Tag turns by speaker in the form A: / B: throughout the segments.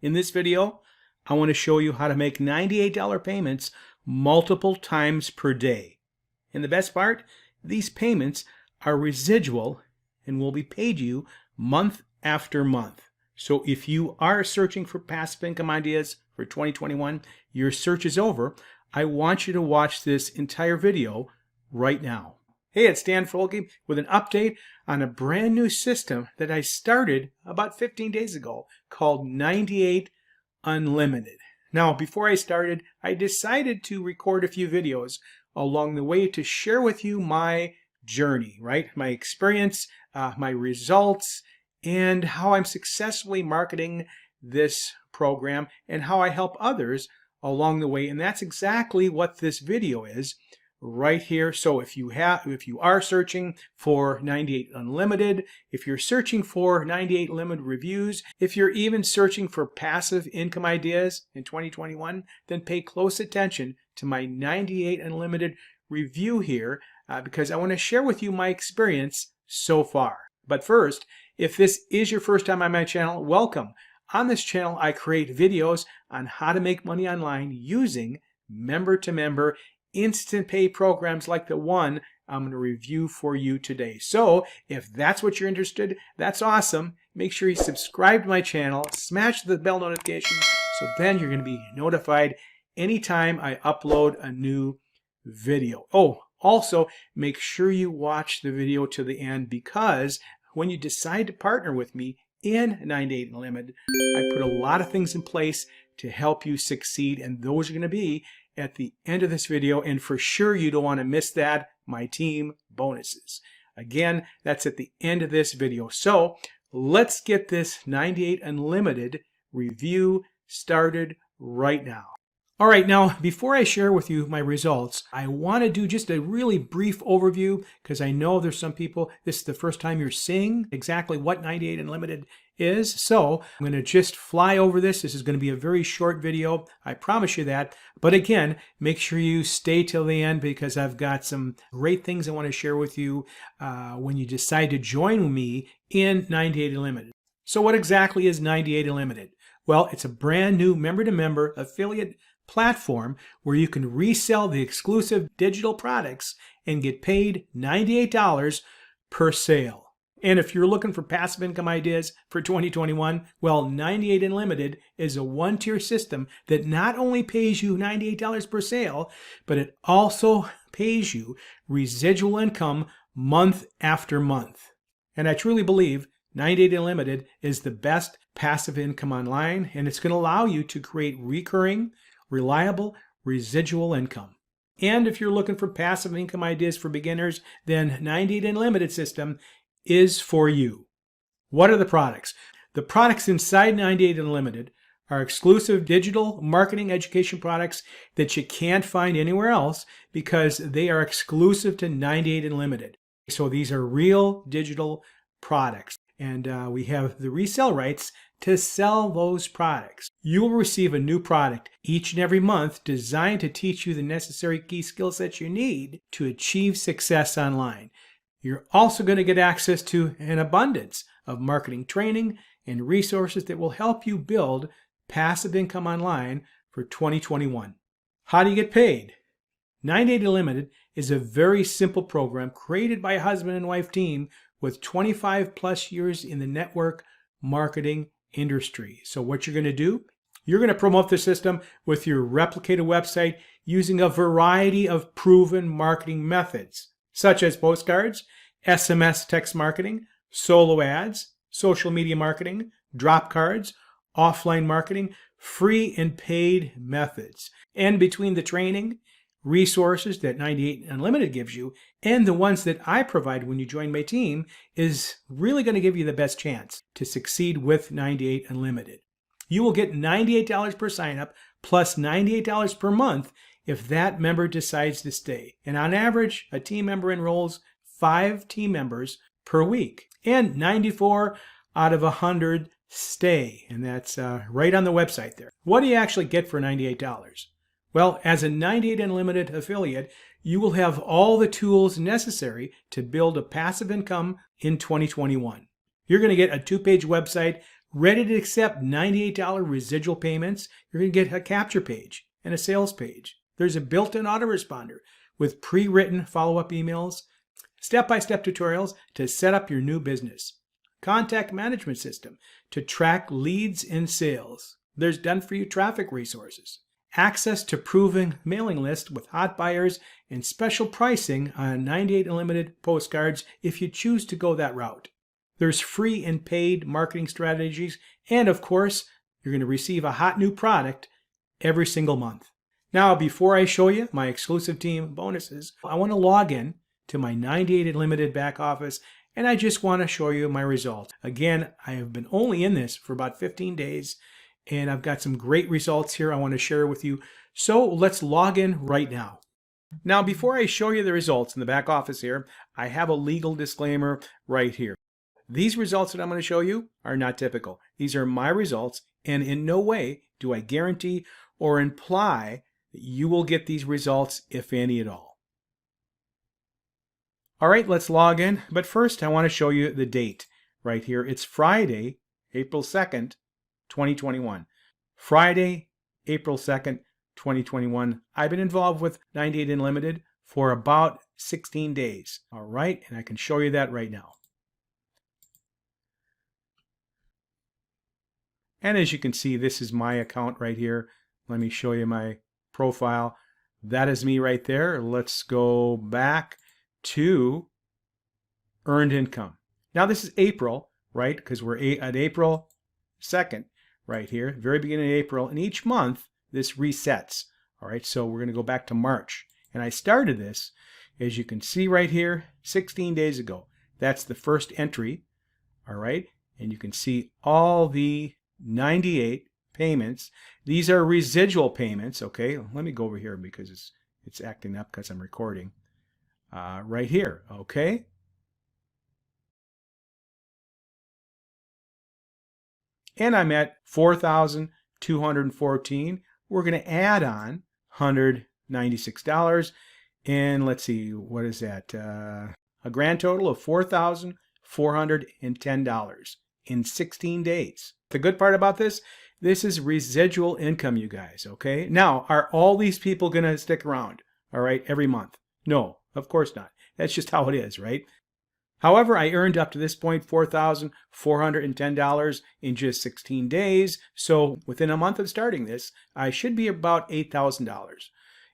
A: In this video, I want to show you how to make $98 payments multiple times per day. And the best part, these payments are residual and will be paid you month after month. So if you are searching for passive income ideas for 2021, your search is over. I want you to watch this entire video right now. Hey, it's Dan Froelke with an update on a brand new system that I started about 15 days ago called 98 Unlimited. Now, before I started, I decided to record a few videos along the way to share with you my journey, right? My experience, my results, and how I'm successfully marketing this program and how I help others along the way. And that's exactly what this video is right here. So if you are searching for 98 Unlimited, if you're searching for 98 Limited reviews, if you're even searching for passive income ideas in 2021, then pay close attention to my 98 Unlimited review here because I want to share with you my experience so far. But first, if this is your first time on my channel, welcome. On this channel, I create videos on how to make money online using member-to-member instant pay programs like the one I'm going to review for you today. So if that's what you're interested, that's awesome. Make sure you subscribe to my channel, smash the bell notification, so then you're going to be notified anytime I upload a new video. Oh, also make sure you watch the video to the end because when you decide to partner with me in 98 Unlimited, I put a lot of things in place to help you succeed, and those are going to be at the end of this video, and for sure you don't want to miss that, my team bonuses. Again, that's at the end of this video. So let's get this 98 Unlimited review started right now. All right, now before I share with you my results, I want to do just a really brief overview because I know there's some people, this is the first time you're seeing exactly what 98 Unlimited is. So I'm going to just fly over this. This is going to be a very short video. I promise you that. But again, make sure you stay till the end because I've got some great things I want to share with you when you decide to join me in 98 Unlimited. So what exactly is 98 Unlimited? Well, it's a brand new member-to-member affiliate platform where you can resell the exclusive digital products and get paid $98 per sale. And if you're looking for passive income ideas for 2021, well, 98 Unlimited is a one-tier system that not only pays you $98 per sale, but it also pays you residual income month after month. And I truly believe 98 Unlimited is the best passive income online, and it's going to allow you to create recurring, reliable residual income. And if you're looking for passive income ideas for beginners, then 98 Unlimited system is for you. What are the products? The products inside 98 Unlimited are exclusive digital marketing education products that you can't find anywhere else because they are exclusive to 98 Unlimited. So these are real digital products. And we have the resale rights to sell those products. You will receive a new product each and every month designed to teach you the necessary key skill sets you need to achieve success online. You're also going to get access to an abundance of marketing training and resources that will help you build passive income online for 2021. How do you get paid? 98 Unlimited is a very simple program created by a husband and wife team with 25 plus years in the network marketing industry. So what you're going to do, you're going to promote the system with your replicated website using a variety of proven marketing methods, such as postcards, SMS text marketing, solo ads, social media marketing, drop cards, offline marketing, free and paid methods. And between the training, resources that 98 Unlimited gives you and the ones that I provide when you join my team is really going to give you the best chance to succeed with 98 Unlimited. You will get $98 per sign up plus $98 per month if that member decides to stay. And on average, a team member enrolls 5 team members per week and 94 out of 100 stay. And that's right on the website there. What do you actually get for $98? Well, as a 98 Unlimited affiliate, you will have all the tools necessary to build a passive income in 2021. You're going to get a 2-page website Ready to accept $98 residual payments? You're going to get a capture page and a sales page. There's a built-in autoresponder with pre-written follow-up emails, step-by-step tutorials to set up your new business, contact management system to track leads and sales. There's done-for-you traffic resources, access to proven mailing list with hot buyers, and special pricing on 98 Unlimited postcards if you choose to go that route. There's free and paid marketing strategies, and of course, you're going to receive a hot new product every single month. Now, before I show you my exclusive team bonuses, I want to log in to my 98 Unlimited back office, and I just want to show you my results. Again, I have been only in this for about 15 days, and I've got some great results here I want to share with you. So let's log in right now. Now, before I show you the results in the back office here, I have a legal disclaimer right here. These results that I'm going to show you are not typical. These are my results, and in no way do I guarantee or imply that you will get these results, if any at all. All right, let's log in. But first, I want to show you the date right here. It's Friday, April 2nd, 2021. Friday, April 2nd, 2021. I've been involved with 98 Unlimited for about 16 days. All right, and I can show you that right now. And as you can see, this is my account right here. Let me show you my profile. That is me right there. Let's go back to earned income. Now this is April, right? Because we're at April 2nd right here, very beginning of April. And each month this resets. All right, so we're going to go back to March. And I started this, as you can see right here, 16 days ago. That's the first entry. All right, and you can see all the 98 payments. These are residual payments. Okay, let me go over here because it's acting up because I'm recording. Right here. Okay. And I'm at 4,214. We're going to add on $196. And let's see, what is that? A grand total of $4,410 in 16 days. The good part about this is residual income, you guys, okay? Now, are all these people going to stick around, all right, every month? No, of course not. That's just how it is, right? However, I earned up to this point $4,410 in just 16 days. So within a month of starting this, I should be about $8,000.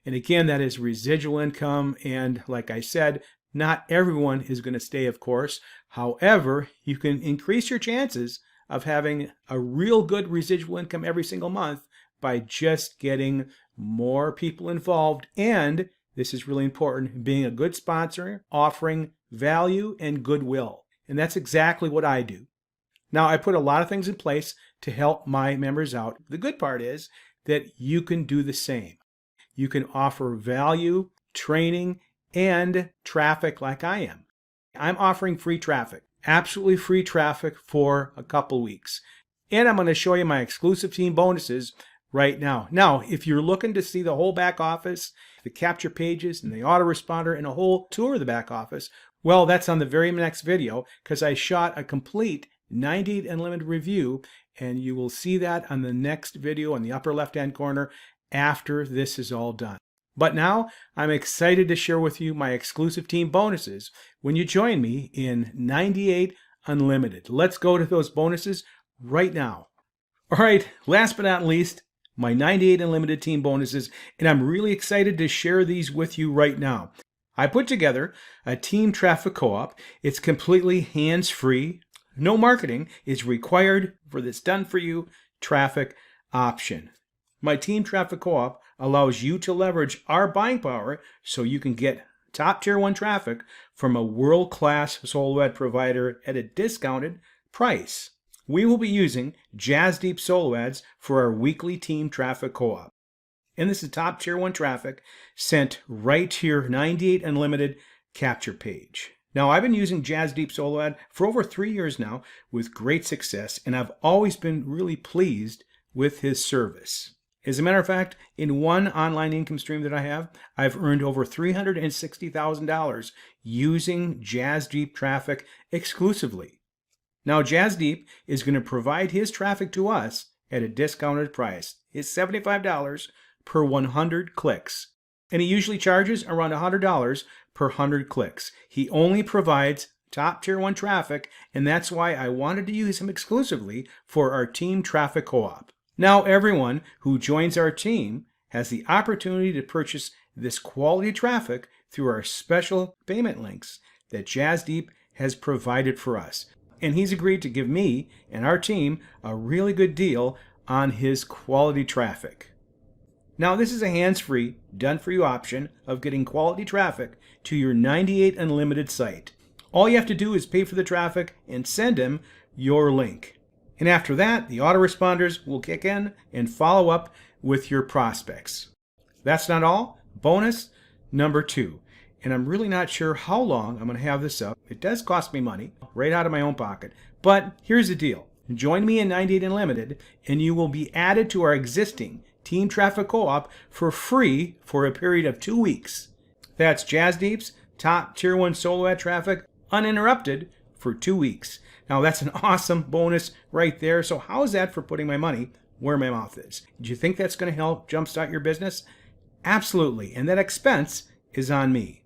A: And again, that is residual income. And like I said, not everyone is going to stay, of course. However, you can increase your chances of having a real good residual income every single month by just getting more people involved. And this is really important, being a good sponsor, offering value and goodwill. And that's exactly what I do. Now, I put a lot of things in place to help my members out. The good part is that you can do the same. You can offer value, training, and traffic like I am. I'm offering free traffic, absolutely free traffic for a couple weeks. And I'm going to show you my exclusive team bonuses right now. Now, if you're looking to see the whole back office, the capture pages and the autoresponder and a whole tour of the back office, well, that's on the very next video because I shot a complete 98 Unlimited review, and you will see that on the next video in the upper left-hand corner after this is all done. But now I'm excited to share with you my exclusive team bonuses when you join me in 98 Unlimited. Let's go to those bonuses right now. All right, last but not least, my 98 Unlimited team bonuses, and I'm really excited to share these with you right now. I put together a team traffic co-op. It's completely hands-free. No marketing is required for this done-for-you traffic option. My team traffic co-op allows you to leverage our buying power so you can get top tier 1 traffic from a world-class solo ad provider at a discounted price. We will be using Jazz Deep Solo Ads for our weekly team traffic co-op. And this is top tier 1 traffic sent right to your 98 Unlimited capture page. Now, I've been using Jazz Deep Solo Ad for over 3 years now with great success, and I've always been really pleased with his service. As a matter of fact, in one online income stream that I have, I've earned over $360,000 using Jazz Deep traffic exclusively. Now JazzDeep is going to provide his traffic to us at a discounted price. It's $75 per 100 clicks. And he usually charges around $100 per 100 clicks. He only provides top tier 1 traffic, and that's why I wanted to use him exclusively for our team traffic co-op. Now everyone who joins our team has the opportunity to purchase this quality traffic through our special payment links that JazzDeep has provided for us. And he's agreed to give me and our team a really good deal on his quality traffic. Now this is a hands-free, done-for-you option of getting quality traffic to your 98 Unlimited site. All you have to do is pay for the traffic and send him your link. And after that, the autoresponders will kick in and follow up with your prospects. That's not all. Bonus number 2. And I'm really not sure how long I'm going to have this up. It does cost me money, right out of my own pocket. But here's the deal. Join me in 98 Unlimited, and you will be added to our existing Team Traffic Co-op for free for a period of 2 weeks. That's JazzDeep's top tier 1 solo ad traffic uninterrupted for 2 weeks. Now that's an awesome bonus right there. So how is that for putting my money where my mouth is? Do you think that's going to help jumpstart your business? Absolutely. And that expense is on me.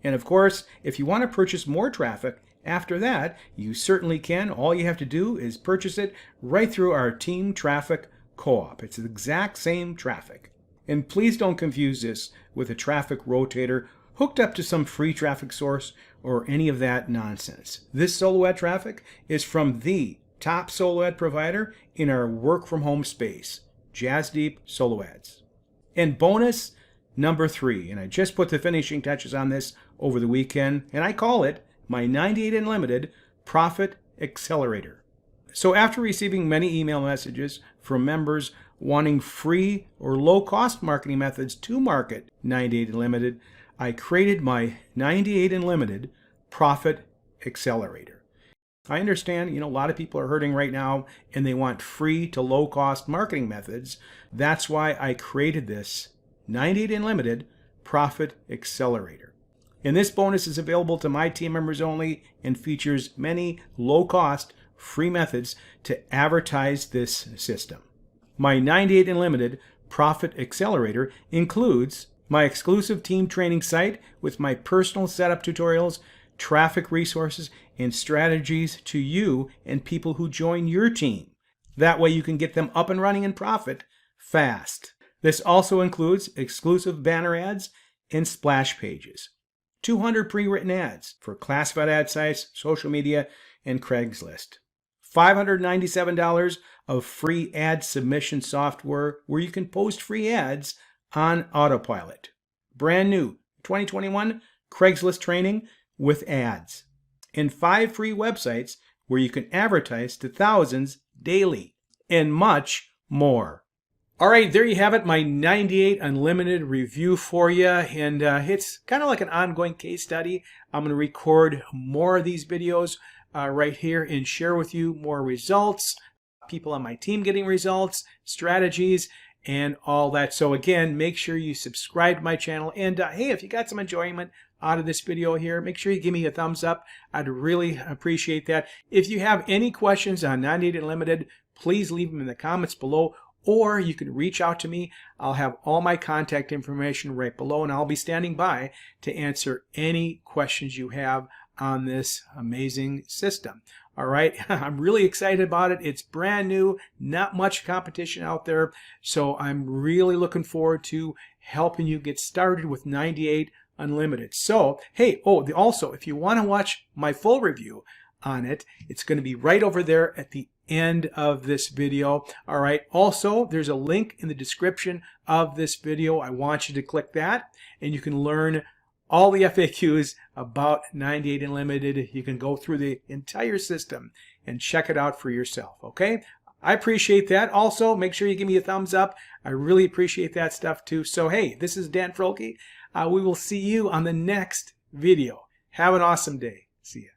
A: And of course, if you want to purchase more traffic after that, you certainly can. All you have to do is purchase it right through our Team Traffic Co-op. It's the exact same traffic. And please don't confuse this with a traffic rotator hooked up to some free traffic source or any of that nonsense. This solo ad traffic is from the top solo ad provider in our work from home space, JazzDeep Solo Ads. And bonus number 3, and I just put the finishing touches on this over the weekend, and I call it my 98 Unlimited Profit Accelerator. So after receiving many email messages from members wanting free or low-cost marketing methods to market 98 Unlimited, I created my 98 Unlimited Profit Accelerator. I understand, a lot of people are hurting right now and they want free to low-cost marketing methods. That's why I created this 98 Unlimited Profit Accelerator. And this bonus is available to my team members only and features many low-cost free methods to advertise this system. My 98 Unlimited Profit Accelerator includes my exclusive team training site with my personal setup tutorials, traffic resources, and strategies to you and people who join your team. That way you can get them up and running and profit fast. This also includes exclusive banner ads and splash pages, 200 pre-written ads for classified ad sites, social media, and Craigslist, $597 of free ad submission software where you can post free ads on autopilot, brand new 2021 Craigslist training with ads, and 5 free websites where you can advertise to thousands daily, and much more. All right, there you have it, my 98 Unlimited review for you, and it's kind of like an ongoing case study. I'm going to record more of these videos right here and share with you more results, people on my team getting results, strategies, and all that. So again, make sure you subscribe to my channel, and hey, if you got some enjoyment out of this video here, make sure you give me a thumbs up. I'd really appreciate that. If you have any questions on 98 Unlimited, please leave them in the comments below, or you can reach out to me. I'll have all my contact information right below, and I'll be standing by to answer any questions you have on this amazing system. All right, I'm really excited about it. It's brand new, not much competition out there, so I'm really looking forward to helping you get started with 98 Unlimited. So, hey, also, if you want to watch my full review on it, it's going to be right over there at the end of this video. All right, also, there's a link in the description of this video. I want you to click that, and you can learn all the FAQs about 98 Unlimited. You can go through the entire system and check it out for yourself, okay? I appreciate that. Also, make sure you give me a thumbs up. I really appreciate that stuff too. So, hey, this is Dan Froelke. We will see you on the next video. Have an awesome day. See ya.